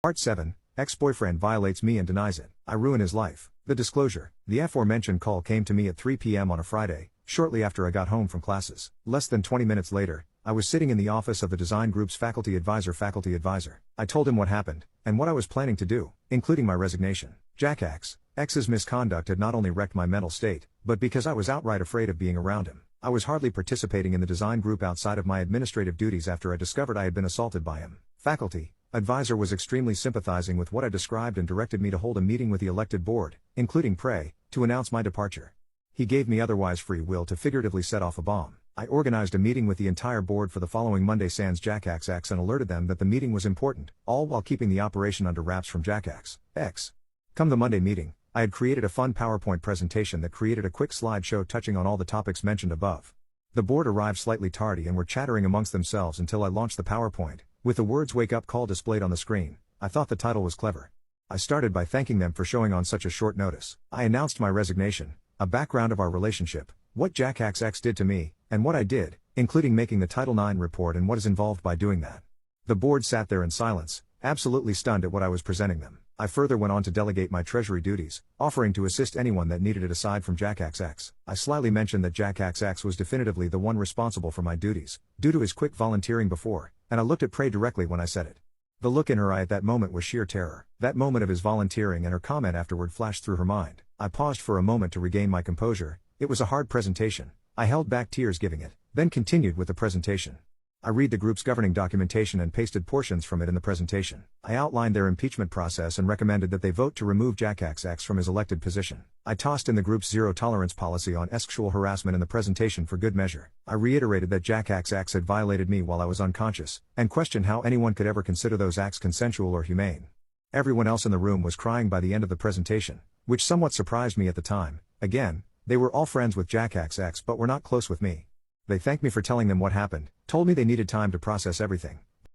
Part 7, ex-boyfriend violates me and denies it. I ruin his life. The disclosure. The aforementioned call came to me at 3 p.m. on a Friday, shortly after I got home from classes. Less than 20 minutes later, I was sitting in the office of the design group's faculty advisor. I told him what happened, and what I was planning to do, including my resignation. Jack X's misconduct had not only wrecked my mental state, but because I was outright afraid of being around him. I was hardly participating in the design group outside of my administrative duties after I discovered I had been assaulted by him. Faculty advisor was extremely sympathizing with what I described and directed me to hold a meeting with the elected board, including Prey, to announce my departure. He gave me otherwise free will to figuratively set off a bomb. I organized a meeting with the entire board for the following Monday sans Jack X and alerted them that the meeting was important, all while keeping the operation under wraps from Jack X. Come the Monday meeting, I had created a fun PowerPoint presentation that created a quick slideshow touching on all the topics mentioned above. The board arrived slightly tardy and were chattering amongst themselves until I launched the PowerPoint, with the words "Wake Up Call" displayed on the screen. I thought the title was clever. I started by thanking them for showing on such a short notice. I announced my resignation, a background of our relationship, what Jack X did to me, and what I did, including making the Title IX report and what is involved by doing that. The board sat there in silence, absolutely stunned at what I was presenting them. I further went on to delegate my treasury duties, offering to assist anyone that needed it aside from Jack X. I slyly mentioned that Jack X was definitively the one responsible for my duties, due to his quick volunteering before, and I looked at Prey directly when I said it. The look in her eye at that moment was sheer terror. That moment of his volunteering and her comment afterward flashed through her mind. I paused for a moment to regain my composure. It was a hard presentation. I held back tears giving it, then continued with the presentation. I read the group's governing documentation and pasted portions from it in the presentation. I outlined their impeachment process and recommended that they vote to remove Jack X from his elected position. I tossed in the group's zero-tolerance policy on sexual harassment in the presentation for good measure. I reiterated that Jack X had violated me while I was unconscious, and questioned how anyone could ever consider those acts consensual or humane. Everyone else in the room was crying by the end of the presentation, which somewhat surprised me at the time. Again, they were all friends with Jack X but were not close with me. They thanked me for telling them what happened, told me they needed time to process everything,